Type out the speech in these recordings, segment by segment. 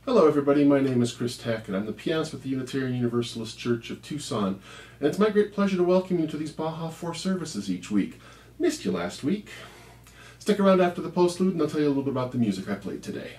Hello everybody, my name is Chris Tackett. I'm the pianist with the Unitarian Universalist Church of Tucson, and it's my great pleasure to welcome you to these Baja 4 services each week. Missed you last week. Stick around after the postlude and I'll tell you a little bit about the music I played today.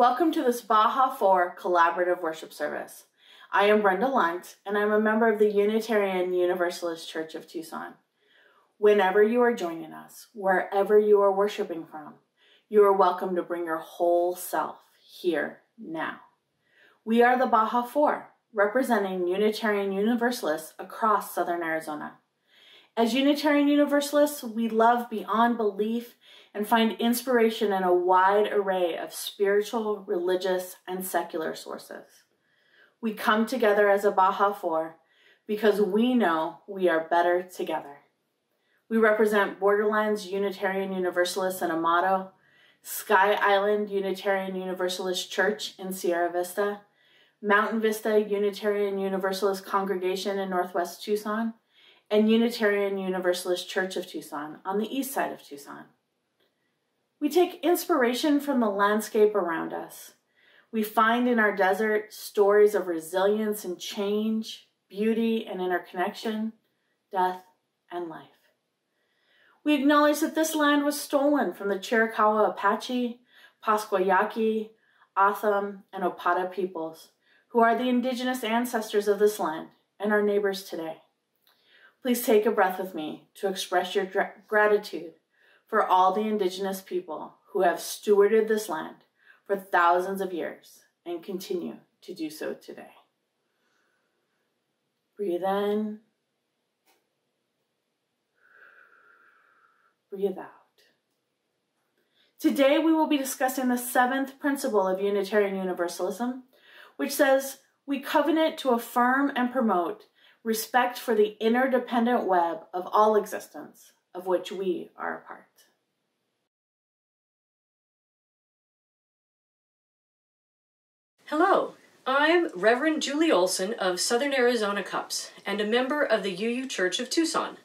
Welcome to this Baja 4 collaborative worship service. I am Brenda Lunt, and I'm a member of the Unitarian Universalist Church of Tucson. Whenever you are joining us, wherever you are worshiping from, you are welcome to bring your whole self here now. We are the Baja 4, representing Unitarian Universalists across Southern Arizona. As Unitarian Universalists, we love beyond belief and find inspiration in a wide array of spiritual, religious, and secular sources. We come together as a Baja 4 because we know we are better together. We represent Borderlands Unitarian Universalists in Amado, Sky Island Unitarian Universalist Church in Sierra Vista, Mountain Vista Unitarian Universalist Congregation in Northwest Tucson, and Unitarian Universalist Church of Tucson on the east side of Tucson. We take inspiration from the landscape around us. We find in our desert stories of resilience and change, beauty and interconnection, death and life. We acknowledge that this land was stolen from the Chiricahua Apache, Pasquayaqui, Atham, and Opata peoples, who are the indigenous ancestors of this land and our neighbors today. Please take a breath with me to express your gratitude for all the indigenous people who have stewarded this land for thousands of years and continue to do so today. Breathe in, breathe out. Today we will be discussing the 7th principle of Unitarian Universalism, which says we covenant to affirm and promote respect for the interdependent web of all existence, of which we are a part. Hello, I'm Reverend Julie Olson of Southern Arizona Cups and a member of the UU Church of Tucson.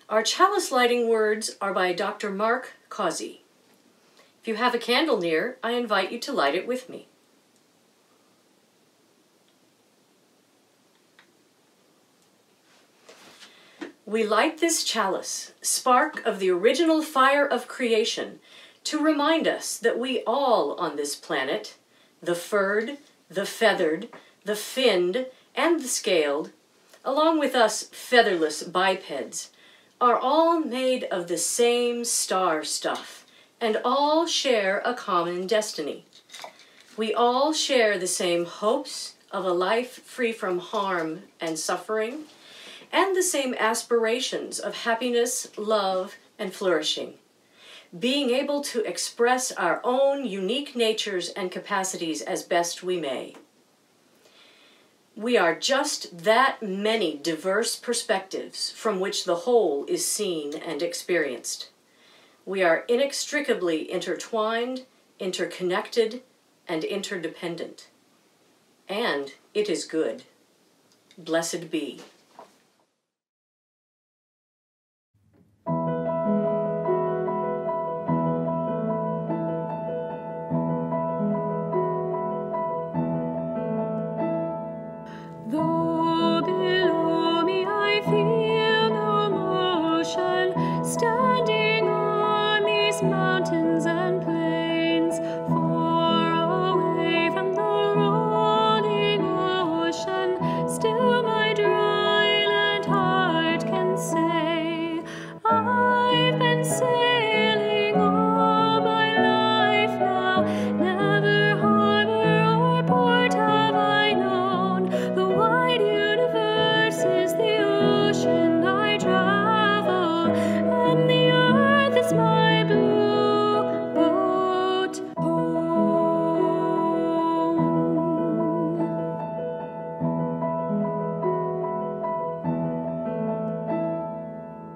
Our chalice lighting words are by Dr. Mark Causey. If you have a candle near, I invite you to light it with me. We light this chalice, spark of the original fire of creation, to remind us that we all on this planet, the furred, the feathered, the finned, and the scaled, along with us featherless bipeds, are all made of the same star stuff, and all share a common destiny. We all share the same hopes of a life free from harm and suffering, and the same aspirations of happiness, love, and flourishing. Being able to express our own unique natures and capacities as best we may. We are just that many diverse perspectives from which the whole is seen and experienced. We are inextricably intertwined, interconnected, and interdependent. And it is good. Blessed be. Though below me I feel no motion, standing on these mountains and plains, far away from the rolling ocean, still my dry land heart can say, I've been sailing all my life now, never harbor or port have I known. The wide universe is the ocean I travel, and the earth is my blue boat home.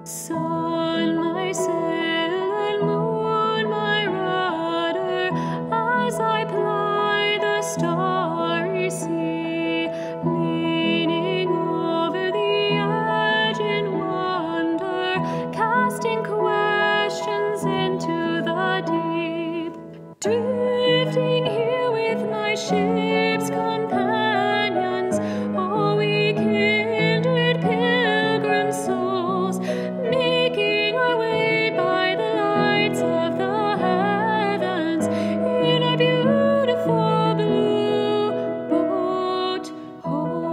Sun, my sail, and moon, my rudder, as I ply the starry sea, leaning over the edge in wonder, casting questions into the deep, drifting here with my ship's companions, all we kindred pilgrim souls, making our way by the lights of the heavens in our beautiful blue boat home.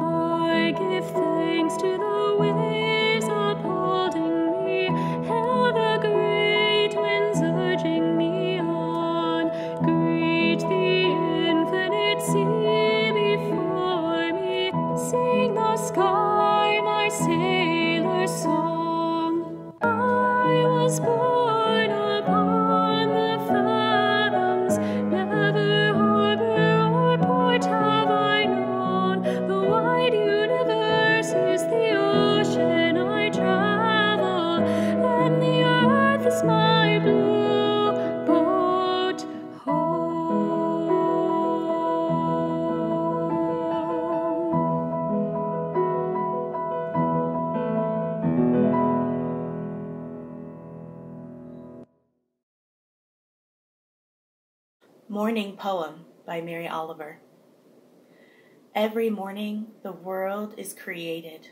I give thanks to the waves upholding me, hail the great winds urging me on, greet the infinite sea before me, sing the sky my sailor's song. I was born upon the fathoms, never harbor or port have I known. The wide universe is the ocean I travel, and the earth is my blue boat home. Morning Poem by Mary Oliver. Every morning the world is created.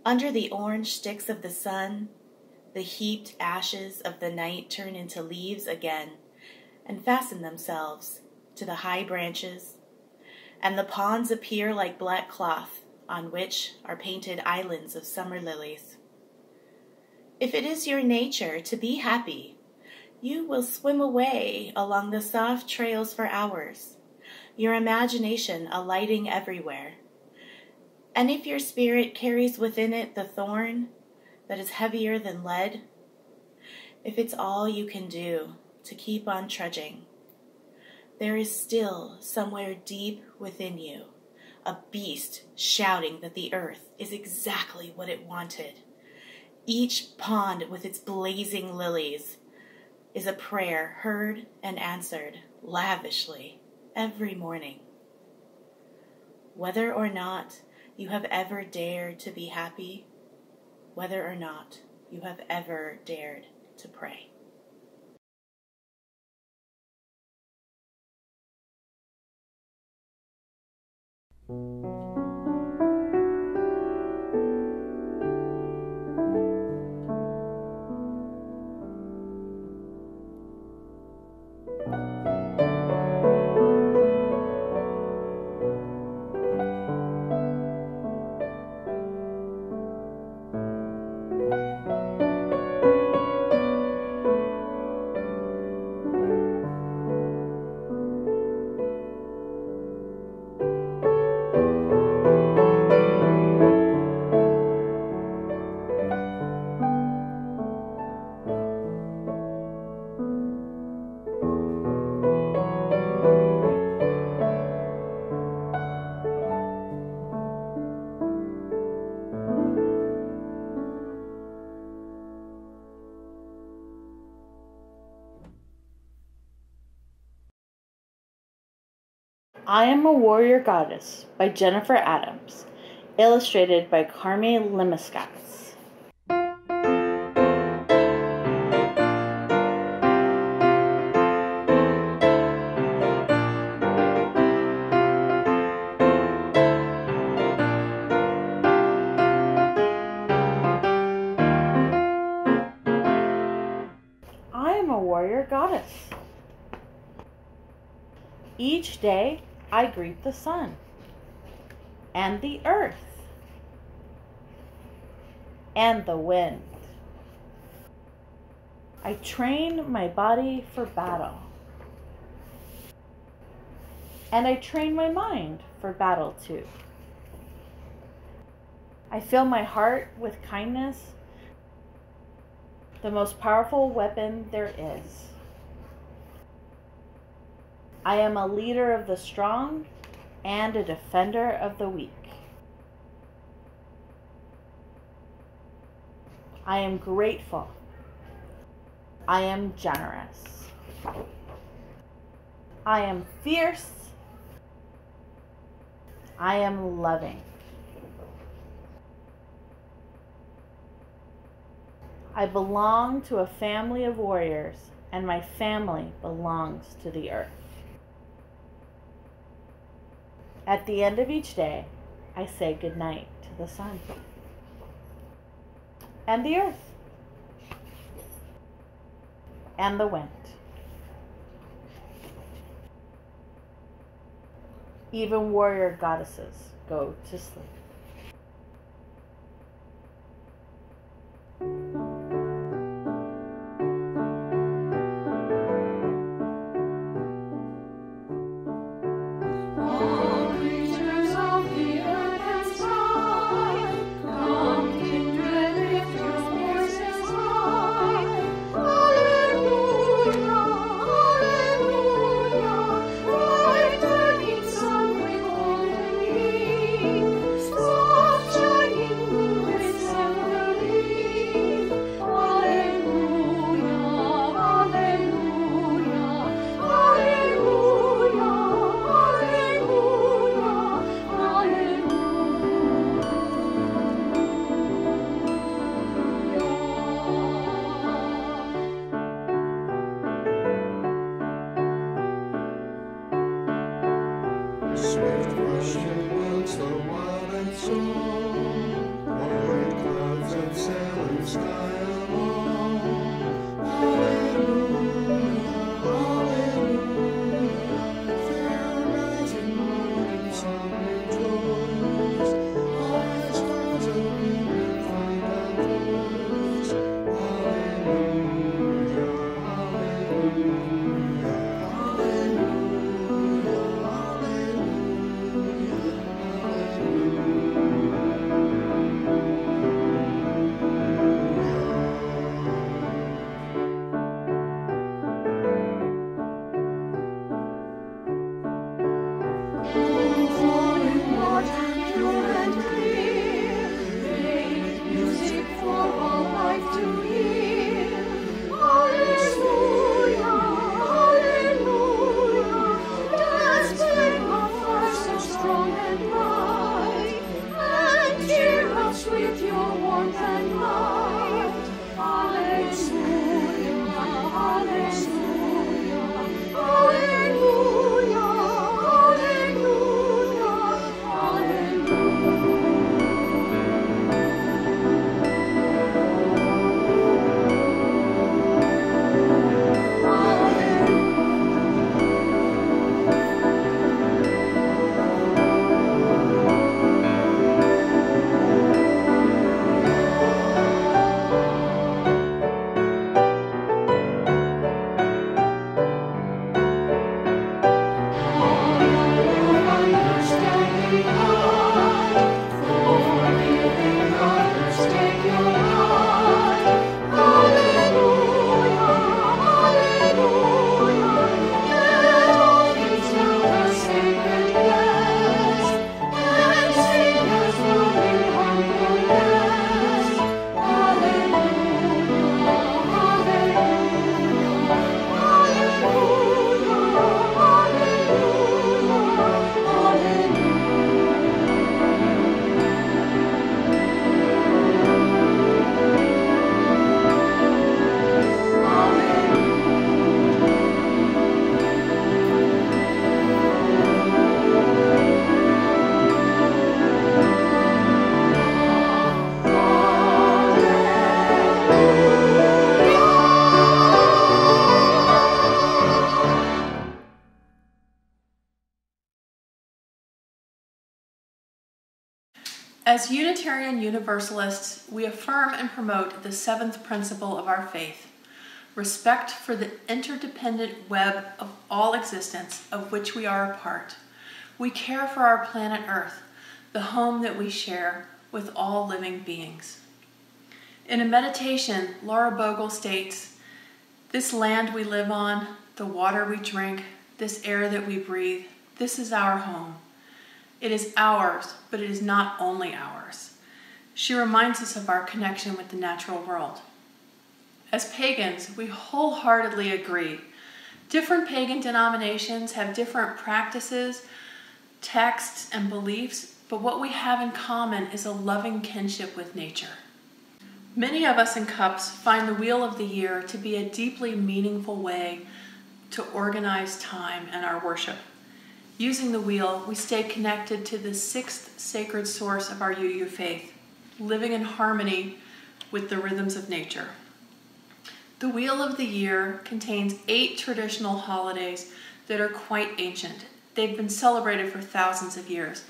Under the orange sticks of the sun, the heaped ashes of the night turn into leaves again and fasten themselves to the high branches, and the ponds appear like black cloth on which are painted islands of summer lilies. If it is your nature to be happy, you will swim away along the soft trails for hours, greet the infant, it seems, before me, sing the sky my sailor's song. I was born upon the fathoms, never harbor or port have I known. The wide universe is the ocean I travel, and the earth is my blue boat home. If it is your nature to be happy, you will swim away along the soft trails for hours, your imagination alighting everywhere. And if your spirit carries within it the thorn that is heavier than lead, if it's all you can do to keep on trudging, there is still somewhere deep within you a beast shouting that the earth is exactly what it wanted. Each pond with its blazing lilies is a prayer heard and answered lavishly every morning. Whether or not you have ever dared to be happy, whether or not you have ever dared to pray. I Am a Warrior Goddess by Jennifer Adams, illustrated by Carmi Limaskatz. I am a warrior goddess. Each day I greet the sun and the earth and the wind. I train my body for battle, and I train my mind for battle too. I fill my heart with kindness, the most powerful weapon there is. I am a leader of the strong and a defender of the weak. I am grateful. I am generous. I am fierce. I am loving. I belong to a family of warriors, and my family belongs to the earth. At the end of each day, I say goodnight to the sun and the earth and the wind. Even warrior goddesses go to sleep. and light, and cheer us with your warmth and light. Hallelujah, hallelujah, hallelujah, hallelujah, As Unitarian Universalists, we affirm and promote the seventh principle of our faith: respect for the interdependent web of all existence of which we are a part. We care for our planet Earth, the home that we share with all living beings. In a meditation, Laura Bogle states, "This land we live on, the water we drink, this air that we breathe, this is our home. It is ours, but it is not only ours." She reminds us of our connection with the natural world. As pagans, we wholeheartedly agree. Different pagan denominations have different practices, texts, and beliefs, but what we have in common is a loving kinship with nature. Many of us in Cups find the Wheel of the Year to be a deeply meaningful way to organize time and our worship. Using the wheel, we stay connected to the sixth sacred source of our UU faith, living in harmony with the rhythms of nature. The Wheel of the Year contains 8 traditional holidays that are quite ancient. They've been celebrated for thousands of years.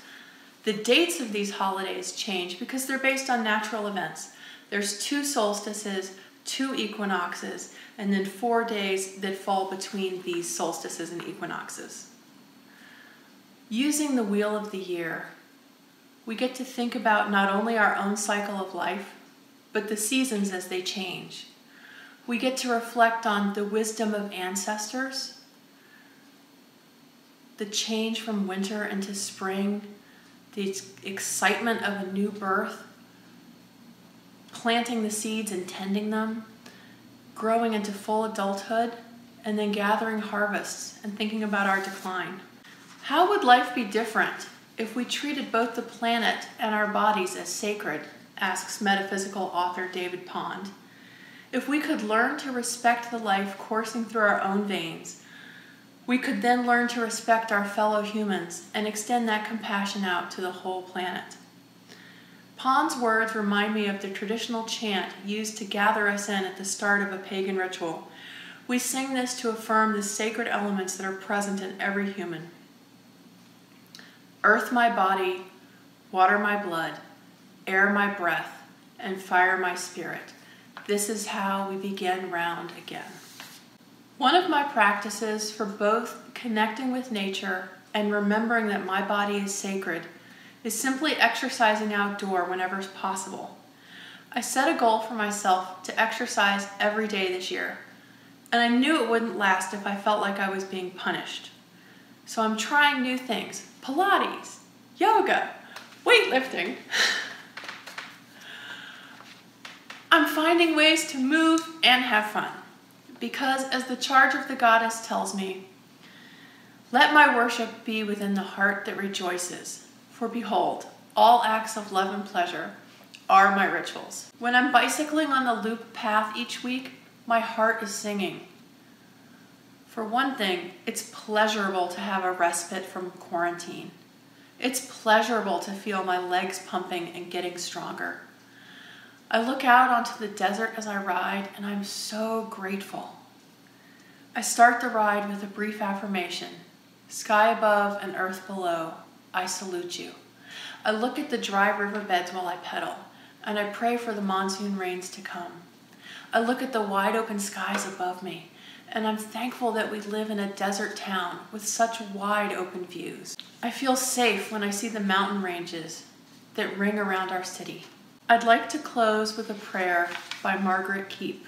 The dates of these holidays change because they're based on natural events. There's 2 solstices, 2 equinoxes, and then 4 days that fall between these solstices and equinoxes. Using the Wheel of the Year, we get to think about not only our own cycle of life, but the seasons as they change. We get to reflect on the wisdom of ancestors, the change from winter into spring, the excitement of a new birth, planting the seeds and tending them, growing into full adulthood, and then gathering harvests and thinking about our decline. How would life be different if we treated both the planet and our bodies as sacred, asks metaphysical author David Pond. If we could learn to respect the life coursing through our own veins, we could then learn to respect our fellow humans and extend that compassion out to the whole planet. Pond's words remind me of the traditional chant used to gather us in at the start of a pagan ritual. We sing this to affirm the sacred elements that are present in every human. Earth my body, water my blood, air my breath, and fire my spirit. This is how we begin round again. One of my practices for both connecting with nature and remembering that my body is sacred is simply exercising outdoor whenever possible. I set a goal for myself to exercise every day this year, and I knew it wouldn't last if I felt like I was being punished. So I'm trying new things: Pilates, yoga, weightlifting. I'm finding ways to move and have fun, because as the charge of the goddess tells me, let my worship be within the heart that rejoices, For behold, all acts of love and pleasure are my rituals. When I'm bicycling on the loop path each week, my heart is singing. For one thing, it's pleasurable to have a respite from quarantine. It's pleasurable to feel my legs pumping and getting stronger. I look out onto the desert as I ride, and I'm so grateful. I start the ride with a brief affirmation. Sky above and earth below, I salute you. I look at the dry riverbeds while I pedal, and I pray for the monsoon rains to come. I look at the wide open skies above me, and I'm thankful that we live in a desert town with such wide open views. I feel safe when I see the mountain ranges that ring around our city. I'd like to close with a prayer by Margaret Keep.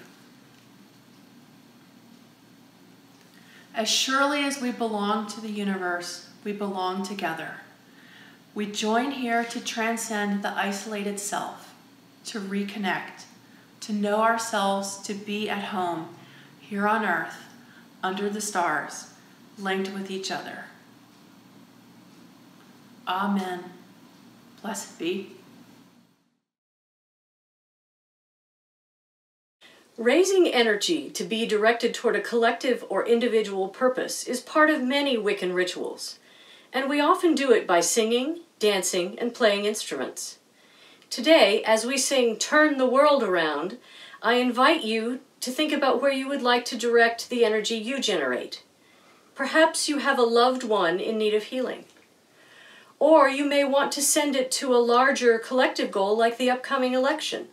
As surely as we belong to the universe, we belong together. We join here to transcend the isolated self, to reconnect, to know ourselves, to be at home, here on earth, under the stars, linked with each other. Amen. Blessed be. Raising energy to be directed toward a collective or individual purpose is part of many Wiccan rituals, and we often do it by singing, dancing, and playing instruments. Today, as we sing Turn the World Around, I invite you to think about where you would like to direct the energy you generate. Perhaps you have a loved one in need of healing. Or you may want to send it to a larger collective goal like the upcoming election.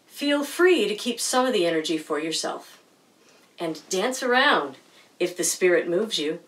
Feel free to keep some of the energy for yourself. And dance around if the spirit moves you.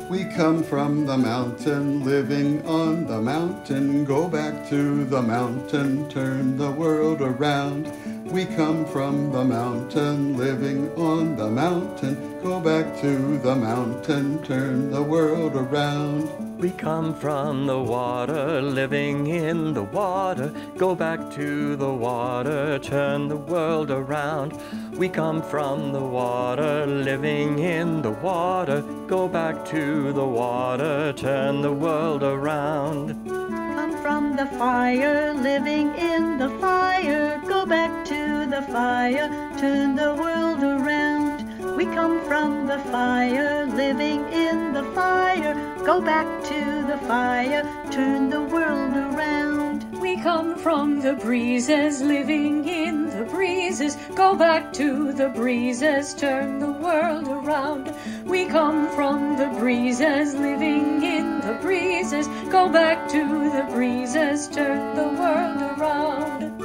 We come from the mountain, living on the mountain, go back to the mountain, turn the world around. We come from the mountain, living on the mountain, go back to the mountain, turn the world around. We come from the water, living in the water, go back to the water, turn the world around. We come from the water, living in the water, go back to the water, turn the world around. Come from the fire, living in the fire, go back to the fire, turn the world around. We come from the fire, living in the fire, go back to the fire, turn the world around. We come from the breezes, living in the breezes, go back to the breezes, turn the world around. We come from the breezes, living in the breezes, go back to the breezes, turn the world around.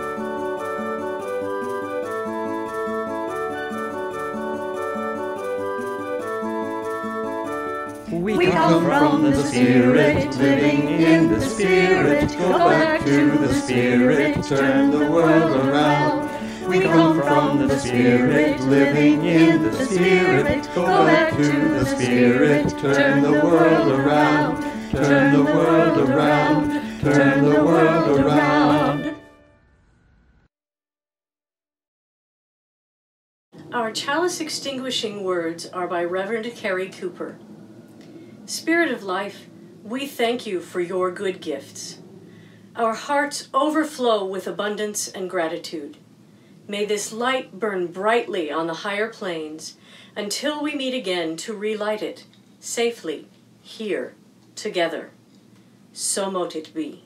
We come from the Spirit, living in the Spirit, go back to the Spirit, turn the world around. We come from the Spirit, living in the Spirit, go back to the Spirit, turn the world around, turn the world around, turn the world around. Our chalice extinguishing words are by Reverend Carrie Cooper. Spirit of life, we thank you for your good gifts. Our hearts overflow with abundance and gratitude. May this light burn brightly on the higher planes until we meet again to relight it safely here together. So mote it be.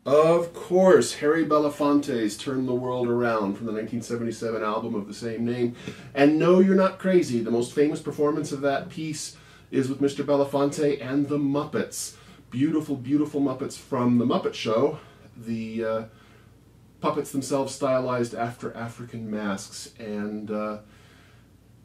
Of course, Harry Belafonte's Turn the World Around from the 1977 album of the same name. And no, you're not crazy. The most famous performance of that piece is with Mr. Belafonte and the Muppets. Beautiful, beautiful Muppets from The Muppet Show. The puppets themselves stylized after African masks. And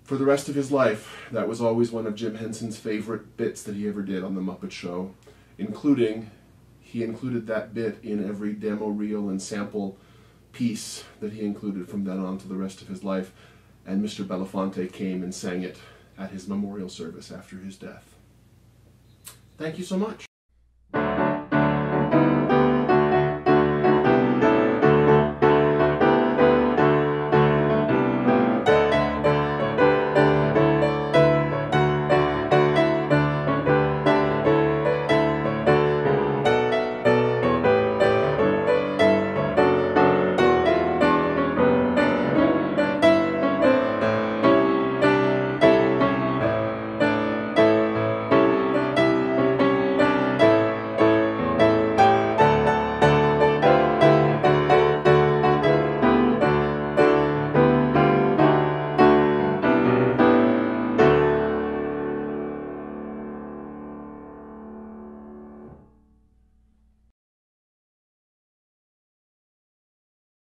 for the rest of his life, that was always one of Jim Henson's favorite bits that he ever did on The Muppet Show, including... he included that bit in every demo reel and sample piece that he included from then on to the rest of his life, and Mr. Belafonte came and sang it at his memorial service after his death. Thank you so much.